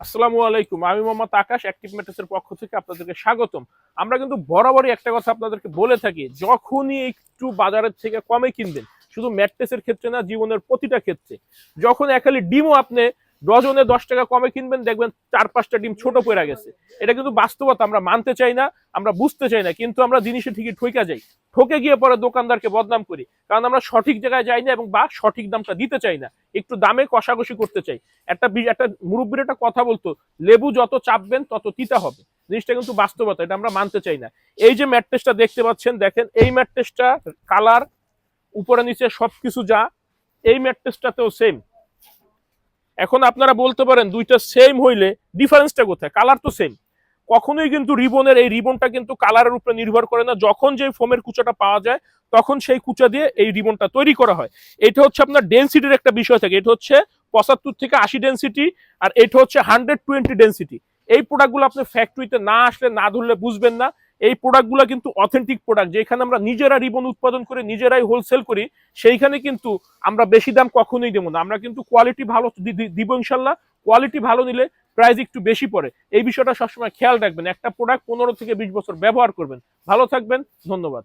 আসসালামু আলাইকুম। আমি মোহাম্মদ আকাশ, অ্যাক্টিভ ম্যাট্রেসের পক্ষ থেকে আপনাদেরকে স্বাগতম। আমরা কিন্তু বরাবরই একটা কথা আপনাদেরকে বলে থাকি, যখনই একটু বাজারের থেকে কমে কিনবেন, শুধু ম্যাট্রেসের ক্ষেত্রে না, জীবনের প্রতিটা ক্ষেত্রে। যখন একালি ডিমও আপনি ডজনে 10 টাকা কমে কিনবেন, দেখবেন 4-5টা ডিম ছোট পড়ে গেছে। এটা কিন্তু বাস্তবতা, আমরা মানতে চাই না, আমরা বুঝতে চাই না, কিন্তু আমরা জিনিসে ঠিকই ঠকে যাই। ঠকে গিয়ে পরে দোকানদারকে বদনাম করি, কারণ আমরা সঠিক জায়গায় যাই না এবং বা সঠিক দামটা দিতে চাই না, একটু দামে কষাকষি করতে চাই। একটা মুরব্বীর একটা কথা বলতো, লেবু যত চাপবেন তত তিতা হবে। জিনিসটা কিন্তু বাস্তবতা, এটা আমরা মানতে চাই না। এই যে ম্যাট্রেসটা দেখতে পাচ্ছেন, দেখেন এই ম্যাট্রেসটা কালার উপরে নিচে সবকিছু যা, এই ম্যাট্রেসটাতেও সেম। এখন আপনারা বলতে পারেন দুইটা সেম হইলে ডিফারেন্সটা কোথায়? কালার তো সেম। কখনোই কিন্তু রিবনের এই রিবনটা কিন্তু কালারের উপরে নির্ভর করে না। যখন যে ফোমের কুচাটা পাওয়া যায়, তখন সেই কুচা দিয়ে এই রিবনটা তৈরি করা হয়। এটা হচ্ছে আপনার ডেন্সিটির একটা বিষয় থাকে। এটা হচ্ছে 75 থেকে 80 ডেন্সিটি, আর এটা হচ্ছে 120 ডেন্সিটি। এই প্রোডাক্টগুলো আপনি ফ্যাক্টরিতে না আসলে, না ধরলে বুঝবেন না। এই প্রোডাক্টগুলো কিন্তু অথেন্টিক প্রোডাক্ট, যেখানে আমরা নিজেরা রিবন উৎপাদন করে নিজেরাই হোলসেল করি। সেইখানে কিন্তু আমরা বেশি দাম কখনোই দেবো না। আমরা কিন্তু কোয়ালিটি ভালো দিব ইনশাল্লাহ। কোয়ালিটি ভালো নিলে প্রাইস একটু বেশি পড়ে। এই বিষয়টা সবসময় খেয়াল রাখবেন। একটা প্রোডাক্ট 15 থেকে 20 বছর ব্যবহার করবেন। ভালো থাকবেন, ধন্যবাদ।